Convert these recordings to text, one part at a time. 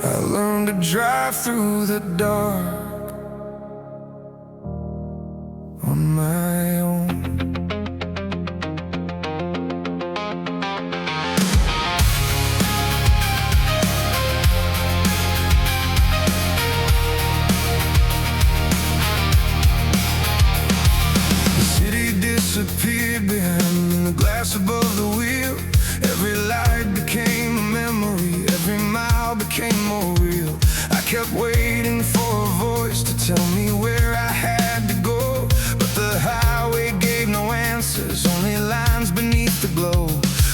I learned to drive through the dark on my own. The city disappeared behind the glass above the wheel. Every light became a memory, every mile became more real. I kept waiting for a voice to tell me where I had to go, but the highway gave no answers, only lines beneath the glow.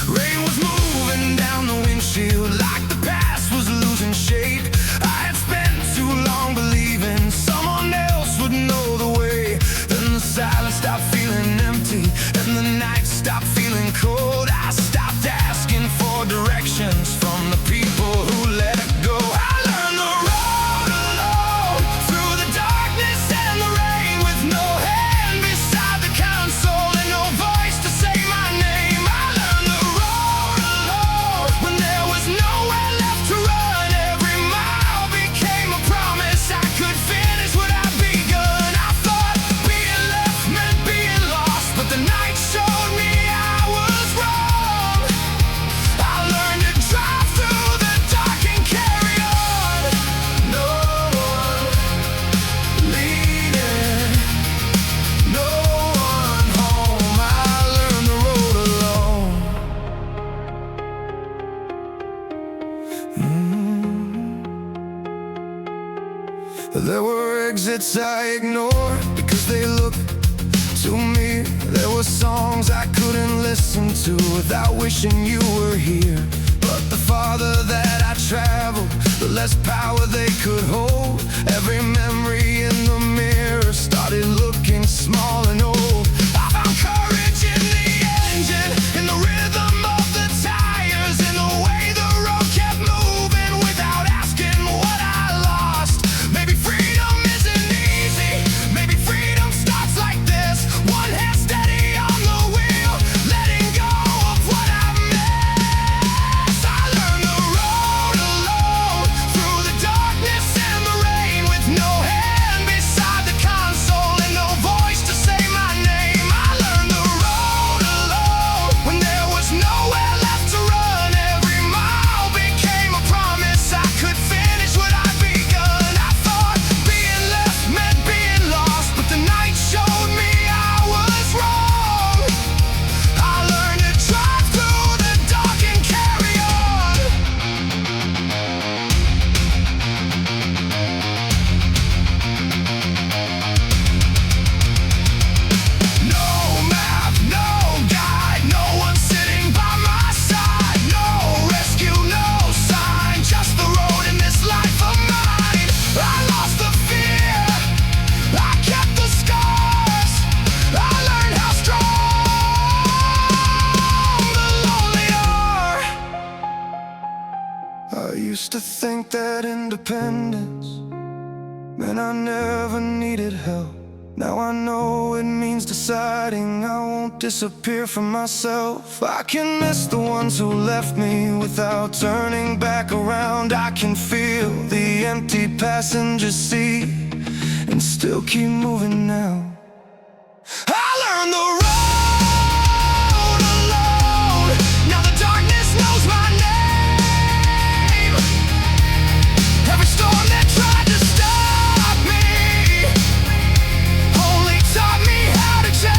Rain was moving down the windshield like the past was losing shape. I had spent too long believing someone else would know the way. Then the silence stopped feeling empty, and the night stopped feeling cold. I stopped asking for directions from the people who let it go. I learned the road alone, through the darkness and the rain, with no hand beside the console and no voice to say my name. I learned the road alone, when there was nowhere left to run. Every mile became a promise I could finish what I'd begun. I thought being left meant being lost, but the night showed me I was wrong. I learned to drive through the dark and carry on. No one leading, no one home. I learned the road alone. There were exits I ignored because they looked to me. There were songs I couldn't listen to without wishing you were here. But the farther that I traveled, the less power they could hold. Every memory in the mirror started looking small and old. I found courage in the engine, in the rhythm of the tires, in the way the road kept moving without asking what I lost. Maybe freedom isn't easy, maybe freedom starts like this. One hand steady on the wheel, letting go of what I missed. I learned the road alone, through the darkness and the rain, with no hand beside the console and no voice to say my name. I learned the road alone, when there was nowhere left to run. Every mile became a promise I could finish what I'd begun. I thought being left meant being lost, but the night showed me I was wrong. I learned to drive through the dark and carry on. No map, no guide, no one sitting by my side. No rescue, no sign, just the road in this life of mine. I lost the fear, I kept the scars. I learned how strong the lonely are. I used to think that independence meant I never needed help. Now I know it means deciding I won't disappear from myself. I can miss the ones who left me without turning back around. I can feel the empty passenger seat and still keep moving now. I learned the road alone, now the darkness knows my name. Every storm that tried to stop me only taught me how to change.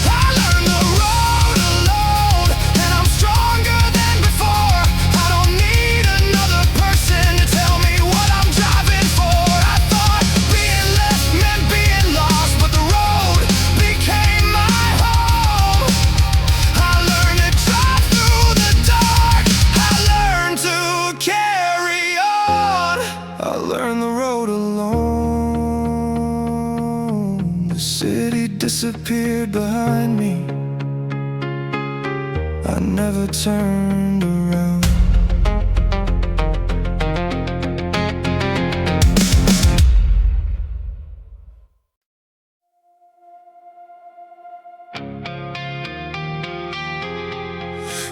I learned the road alone, and I'm stronger than before. I don't need another person to tell me what I'm driving for. I thought being left meant being lost, but the road became my home. I learned to drive through the dark, I learned to carry on. I learned the road alone. The city disappeared behind me, I never turned around.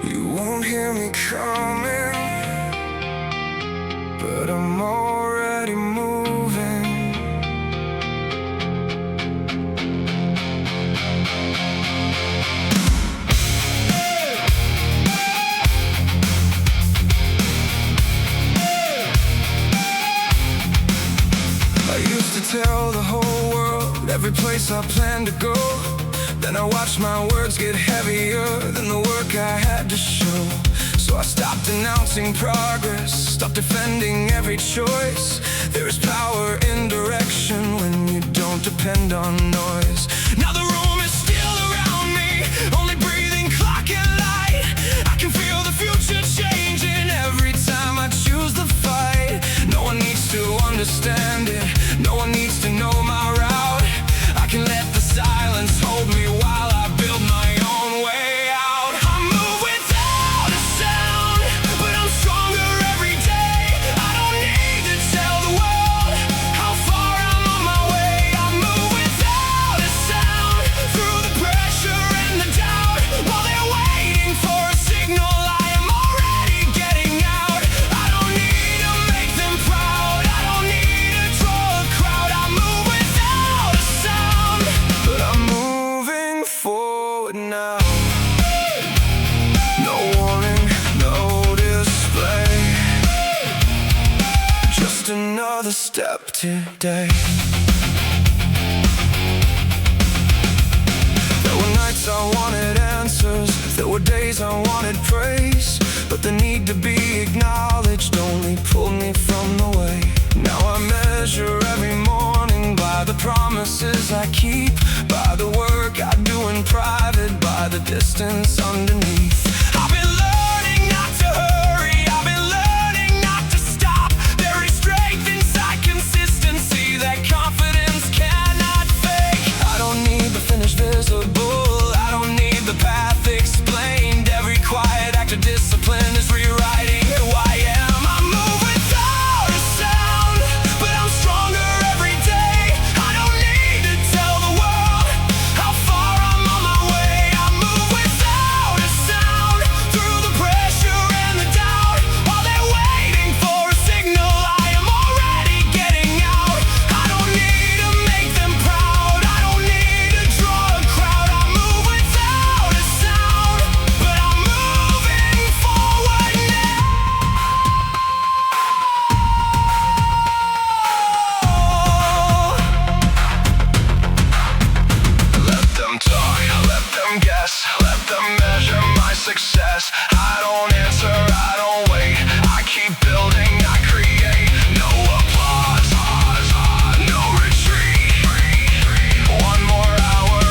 You won't hear me cry tell the whole world every place I plan to go. Then I watched my words get heavier than the work I had to show. So I stopped denouncing progress, stopped defending every choice. There is power in direction when you don't depend on noise. Now the room is still around me, only breathing clock and light. I can feel the future changing every time I choose the fight. No one needs to understand it, no one needs to know my route. I can let the silence hold me while I build my own way out. I move without a sound, but I'm stronger every day. I don't need to tell the world how far I'm on my way. I move without a sound, through the pressure and the doubt. While they're waiting for a signal, I am already getting out. I don't need to make them proud, I don't need to draw a crowd. I move without a sound, but I'm moving forward now. No warning, no display, just another step today. There were nights I wanted answers, there were days I wanted praise, but the need to be acknowledged only pulled me from the way. Now I measure every morning by the promises I keep, by the work I do in private, by the distance underneath. I've been learning not to hurry, I've been learning not to stop. There is strength inside consistency that confidence cannot fake. I don't need the finish visible, I don't need the path explained. Every quiet act of discipline is rewriting who I am. I move without a sound, but I'm stronger every day. I don't need to tell the world how far I'm on my way. I move without a sound, through the pressure and the doubt. While they're waiting for a signal, I am already getting out. I don't need to make them proud, I don't need to draw a crowd. I move without a sound, but I'm moving forward now. Let them talk, let them guess, let them measure my success. I don't answer, I don't wait, I keep building, I create. No applause, no retreat. One more hour,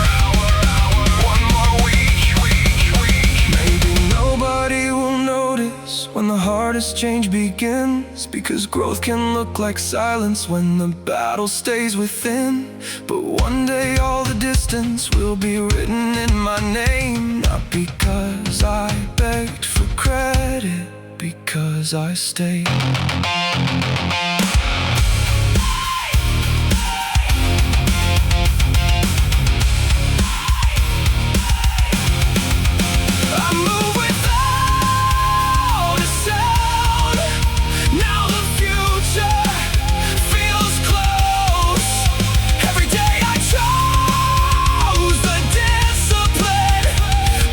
one more week. Maybe nobody will notice when the hardest change begins, because growth can look like silence when the battle stays within. But one day all the distance will be written in my name, not because I begged for credit, because I stayed. I move without a sound. Now the future feels close. Every day I chose the discipline,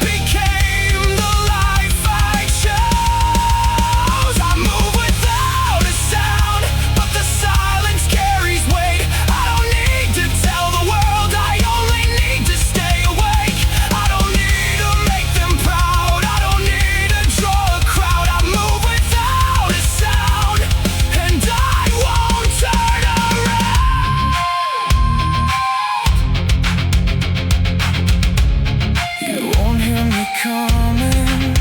became the life I chose. I move without a sound, but the silence carries weight. I don't need to tell the world, I only need to stay awake. I don't need to make them proud, I don't need to draw a crowd. I move without a sound, and I won't turn around. You won't hear me coming,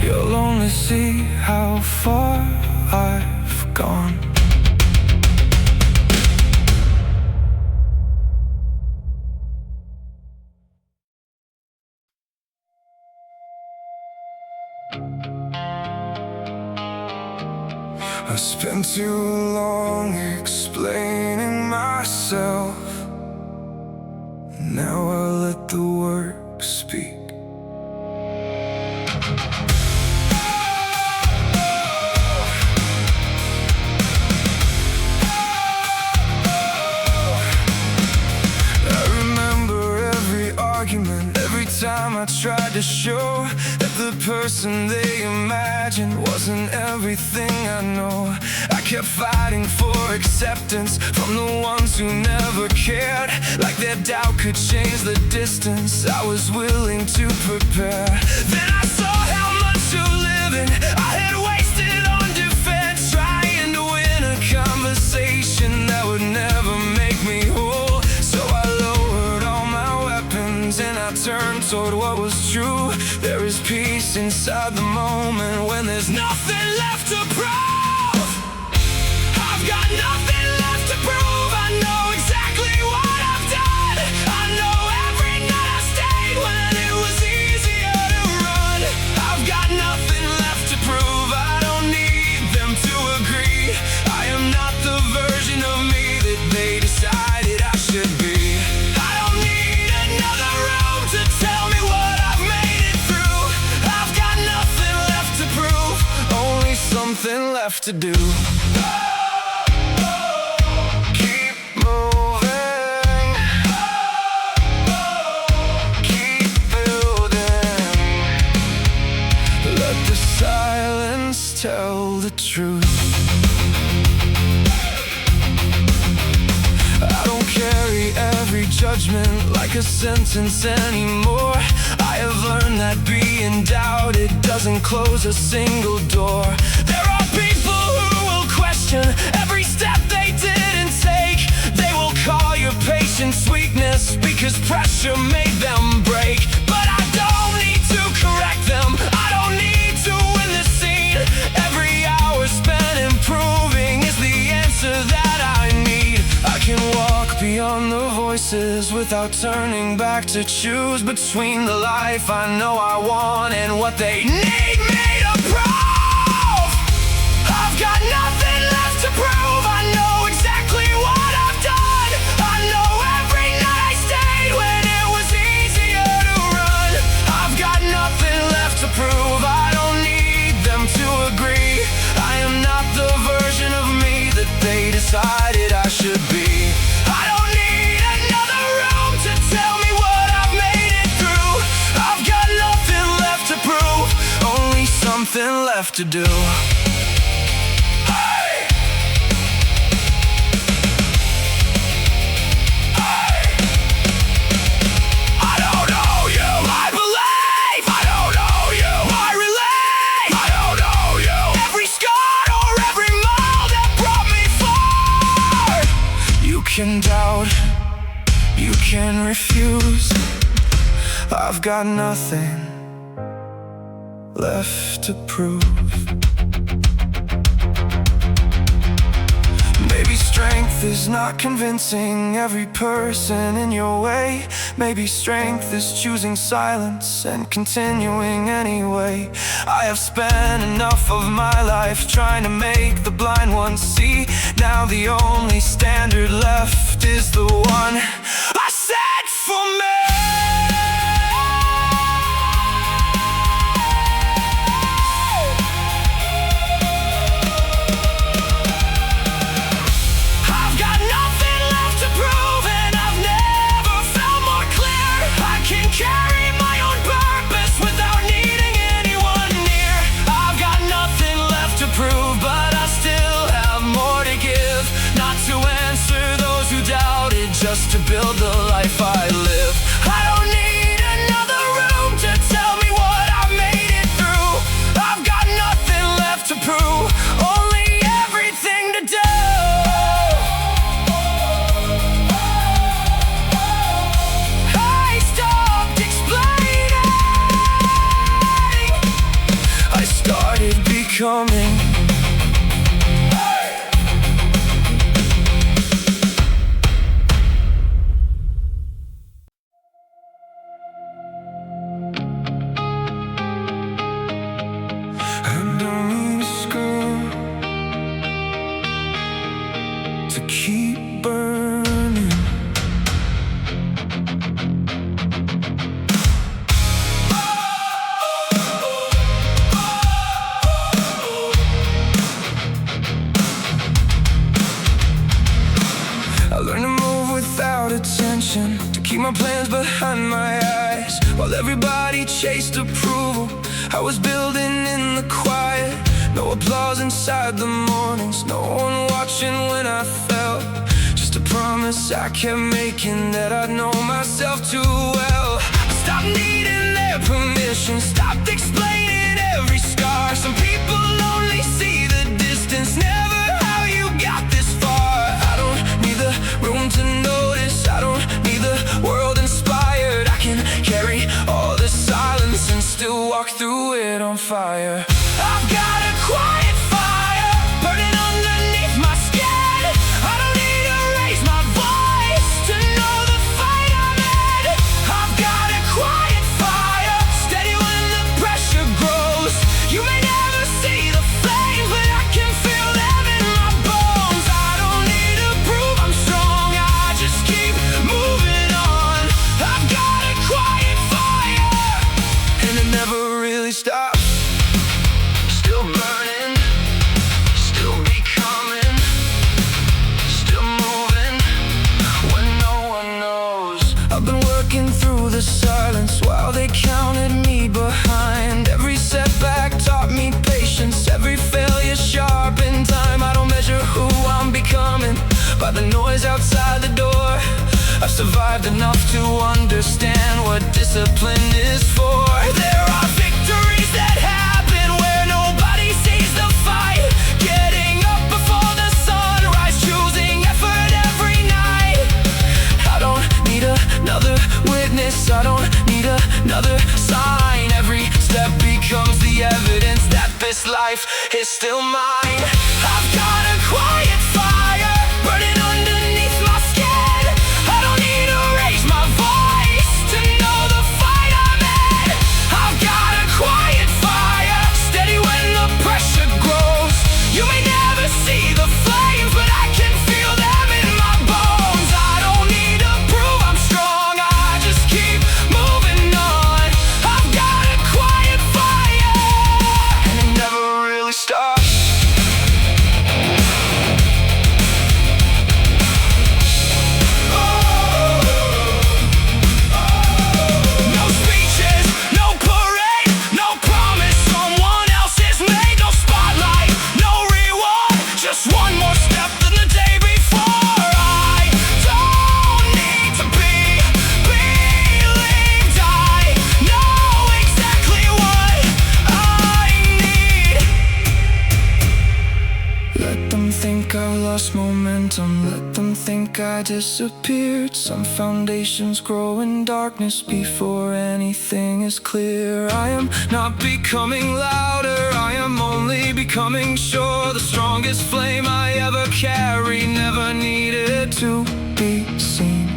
you'll only see how far I've gone. I spent too long explaining myself, now I let the work speak. I remember every argument, every time I tried to show that the person they imagined wasn't everything I know. I kept fighting for acceptance from the ones who never cared. Like their doubt could change the distance I was willing to prepare. Then I saw how much of living I had wasted on defense, trying to win a conversation that would never make me whole. So I lowered all my weapons and I turned toward what was true. There is peace inside the moment when there's nothing left to prove. I've got nothing left to prove. I know exactly what I've done. I know every night I stayed when it was easier to run. I've got nothing left to prove. I don't need them to agree. I am not the version of me that they decided I should be. I don't need another room to tell me what I've made it through. I've got nothing left to prove, only something left to do. Keep moving, keep building. Let the silence tell the truth. I don't carry every judgment like a sentence anymore. I have learned that being doubted doesn't close a single door. There are people who will question every step they didn't take. They will call your patience weakness because pressure made them break. But I don't need to correct them. I don't need to win the scene. Every hour spent improving is the answer that I need. I can walk beyond the voices without turning back to choose between the life I know I want and what they need me to prove. I've got nothing left to prove. I know exactly what I've done. I know every night I stayed when it was easier to run. I've got nothing left to prove. I don't need them to agree. I am not the version of me that they decided I should be. I don't need another room to tell me what I've made it through. I've got nothing left to prove, only something left to do. You can doubt, you can refuse. I've got nothing left to prove. Maybe strength is not convincing every person in your way. Maybe strength is choosing silence and continuing anyway. I have spent enough of my life trying to make the blind ones see. Now the only standard left is the one I set for me. Just to build the life I live. I don't need another room to tell me what I've made it through. I've got nothing left to prove, only everything to do. I stopped explaining. I started becoming. To keep burning. I learned to move without attention, to keep my plans behind my eyes. While everybody chased approval, I was building in the quiet, no applause inside the mornings, no one watching when I fell. Just a promise I kept making, that I'd know myself too well. Stop needing their permission, stopped explaining every scar. Some people only see the distance, never how you got this far. I don't need the room to notice, I don't need the world inspired. I can carry all the silence and still walk through it on fire. I've got a quiet fire burning underneath my skin. I don't need to raise my voice to know the fight I'm in. I've got a quiet fire, steady when the pressure grows. You may never see the flames, but I can feel them in my bones. I don't need to prove I'm strong, I just keep moving on. I've got a quiet fire, and it never really stops. Still burning, still becoming, still moving when no one knows. I've been working through the silence while they counted me behind. Every setback taught me patience, every failure sharpened time. I don't measure who I'm becoming by the noise outside the door. I've survived enough to understand what discipline is for. There are victories that happen where nobody sees the fight. Getting up before the sunrise, choosing effort every night. I don't need another witness, I don't need another sign. Every step becomes the evidence that this life is still mine. I've got a quiet fire burning underneath my skin. I don't need to raise my voice to know the fight I'm in. I've got a quiet fire, steady when the pressure grows. You may never see the flames, but I can feel them in my bones. I don't need to prove I'm strong, I just keep moving on. I've got a quiet fire, and it never really stops. No speeches, no parade, no promise someone else is made. No spotlight, no reward, just one more step than the day before. I don't need to be believed, I know exactly what I need. Let them think I've lost momentum, let them think I disappeared. Some foundations grow in darkness before anything is clear. I am not becoming louder, I am only becoming sure. The strongest flame I ever carried never needed to be seen.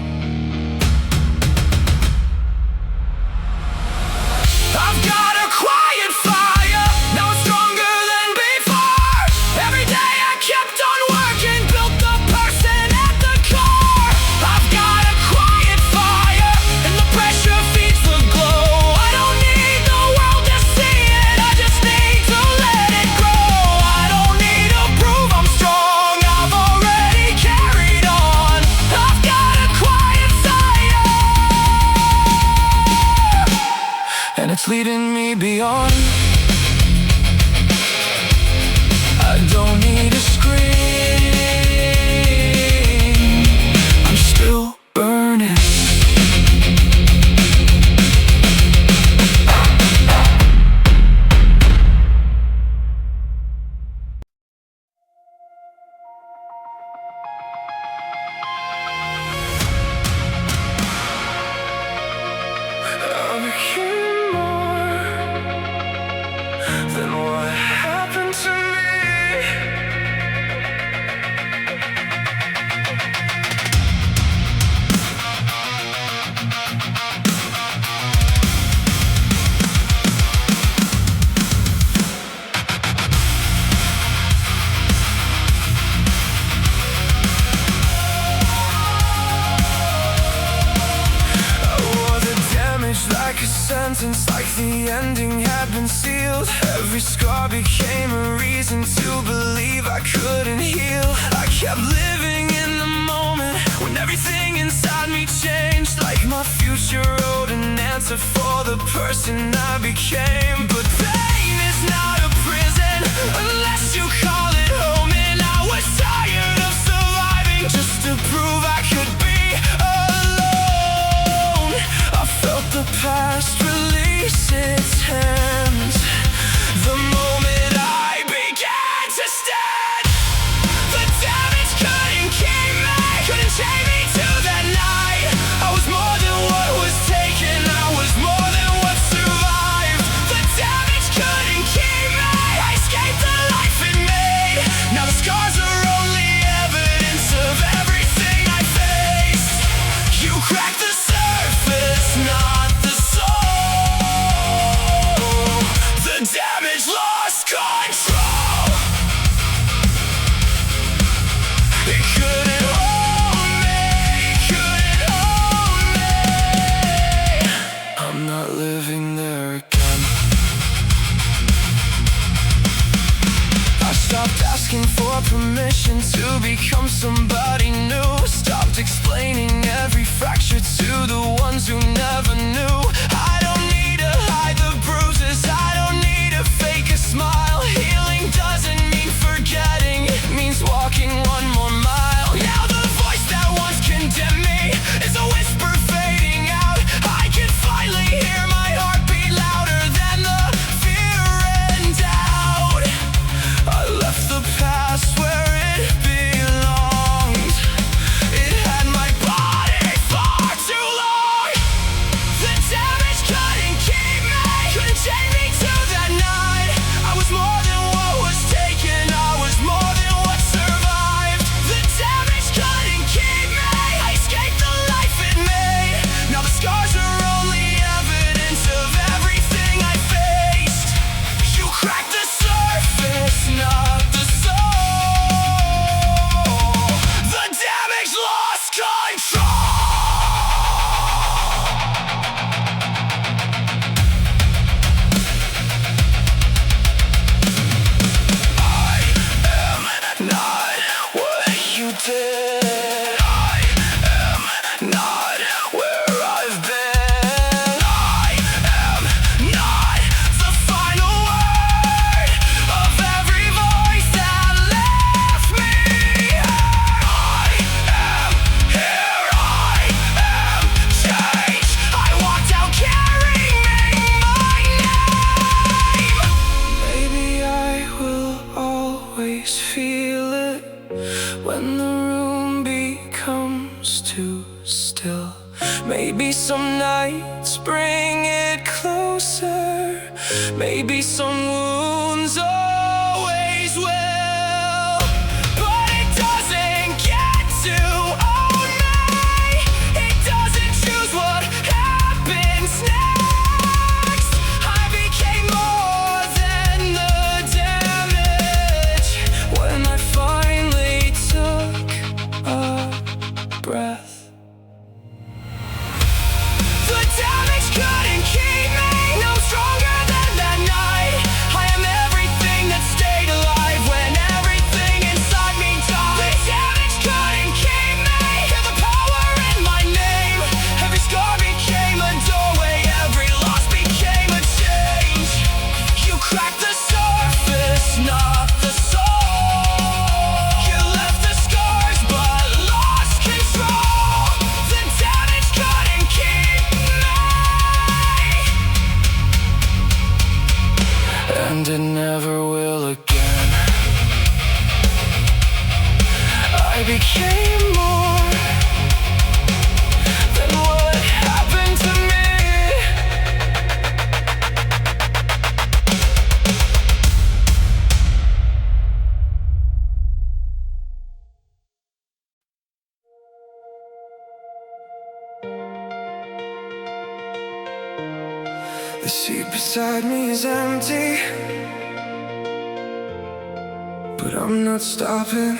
I've got a quiet fire, now it's stronger than before. Every day I kept on working, built the person at the core. I've got a quiet fire, and the pressure feeds the glow. I don't need the world to see it, I just need to let it grow. I don't need to prove I'm strong, I've already carried on. I've got a quiet fire, and it's leading me beyond. I don't need to scream, I'm still burning. I became more than what happened to me. Like a sentence, like the ending had been sealed. Every scar became a reason to believe I couldn't heal. I kept living in the moment when everything inside me changed. Like my future wrote an answer for the person I became. But unless you call it home. And I was tired of surviving just to prove I could be alone. I felt the past release its hands the moment I began to stand. The damage couldn't keep me, couldn't chain me to that night. I was more than what was taken, I was more than what survived. The damage couldn't keep me, I escaped the life it made. Now the scars are only evidence of everything I faced. You cracked the surface, not the soul. The damage lost control. It couldn't hold me, couldn't hold me. I'm not living there again. I stopped asking for permission to become somebody new. Stopped explaining every fracture to the ones who never knew. I don't need to hide the bruises, I don't need to fake a smile. Healing doesn't mean forgetting, it means walking one more mile. Now the voice that once condemned me is a whisper fading out. I can finally hear my heartbeat louder than the fear and doubt. I left the past where it belonged. It had my body far too long. The damage couldn't keep me, couldn't chain me to that night. I was more than what was taken, I was more than what survived. The damage couldn't keep me, I escaped the life it made. Now the scars are only evidence of everything I faced. You cracked the surface, not the soul. The damage lost control. I am not what you did. I am not where I've been. I am not the final word of every voice that left me. I am here, I am changed. I walked out carrying my name. Maybe I will always feel it when the room becomes too still. Maybe some nights bring it closer. Maybe some wounds always will. But it doesn't get to own me. It doesn't choose what happens next. I became more than the damage when I finally took a breath. The damage couldn't keep me, no stronger than that night. I am everything that stayed alive when everything inside me died. The damage couldn't keep me, hear the power in my name. Every scar became a doorway, every loss became a change. You cracked the surface, not the soul. You left the scars but lost control. The damage couldn't keep me, and it never will again. I became more than what happened to me. The seat beside me is empty, but I'm not stopping.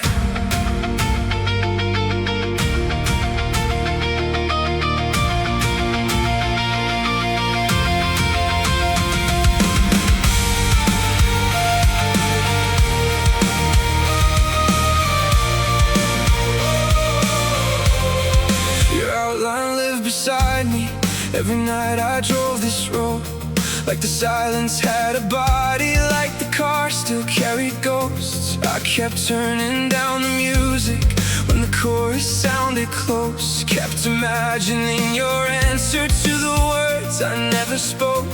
Your outline lived beside me. Every night I drove this road. Like the silence had a body, like the car still carried ghosts. I kept turning down the music when the chorus sounded close. Kept imagining your answer to the words I never spoke.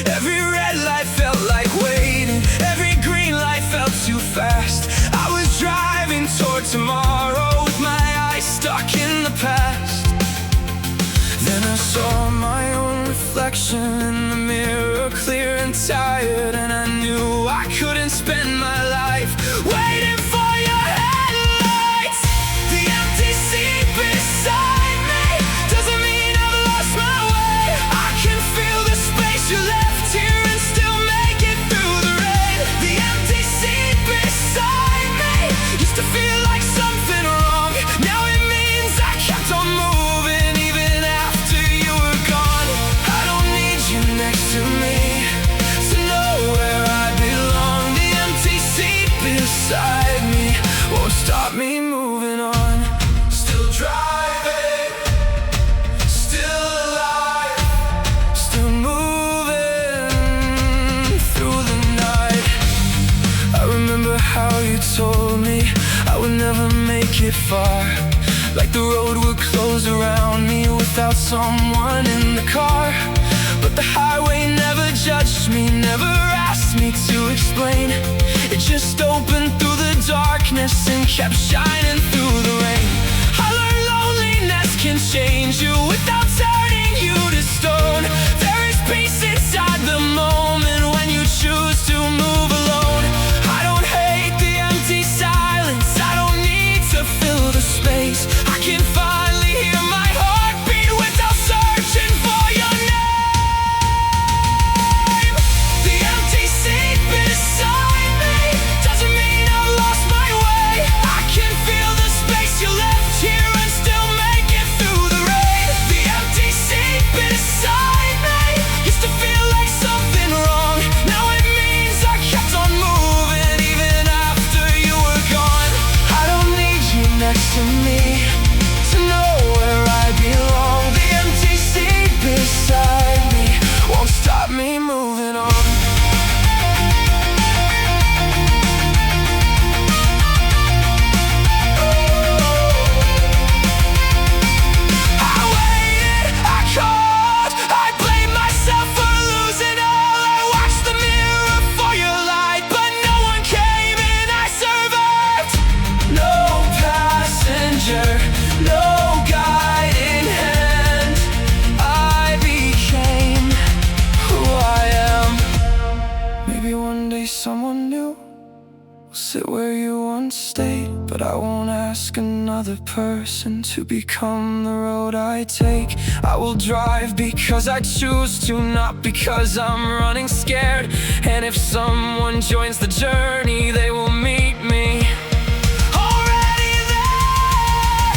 Every red light felt like waiting, every green light felt too fast. I was driving toward tomorrow with my eyes stuck in the past. Then I saw my own reflection in the mirror, clear and tired, and I knew I couldn't spend my life waiting for your headlights. The empty seat beside me doesn't mean I've lost my way. I can feel the space you left here and still make it through the rain. The empty seat beside me used to feel like something wrong. Now it means I kept on moving even after you were gone. I don't need you next to me to know where I belong. The empty seat beside me won't stop me moving on. Still driving, still alive, still moving through the night. I remember how you told me I would never make it far, like the road would close around me without someone in the car. But the highway never judged me, never asked me to explain. It just opened through the darkness and kept shining through the rain. I learned loneliness can change you without turning you to stone. There is peace inside the moment when you choose to move alone. I don't hate the empty silence, I don't need to fill the space. I can finally hear my heartbeat without searching for your name. The empty seat beside me doesn't mean I've lost my way. I can feel the space you left here and still make it through the rain. The empty seat beside me used to feel like something wrong. Now it means I kept on moving even after you were gone. I don't need you next to me to know where I belong. The empty seat beside me won't stop me moving on. I waited, I called, I blamed myself for losing all. I watched the mirror for your light, but no one came and I survived. No passenger, no guiding hand. I became who I am. Maybe one day someone new will sit where you once stayed, but I won't ask another person to become the road I take. I will drive because I choose to, not because I'm running scared. And if someone joins the journey, they will meet me already there.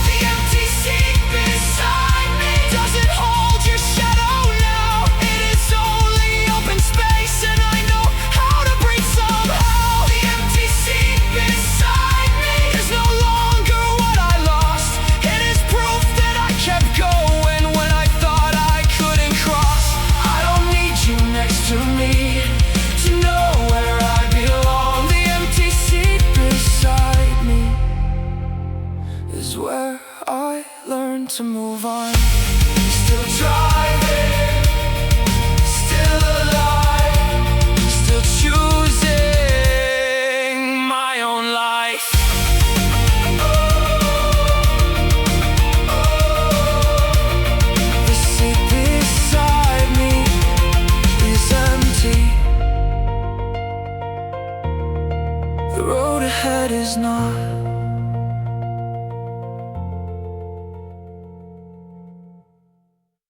The empty seat beside me doesn't hold your shadow now. It is only open space and I know how to breathe somehow. The empty seat beside me is no longer what I lost. It is proof that I kept going when I thought I couldn't cross. I don't need you next to me to know where I belong. The empty seat beside me is where I learned to move on. Still driving, still alive, still choosing my own life. The seat beside me is empty. The road ahead is not.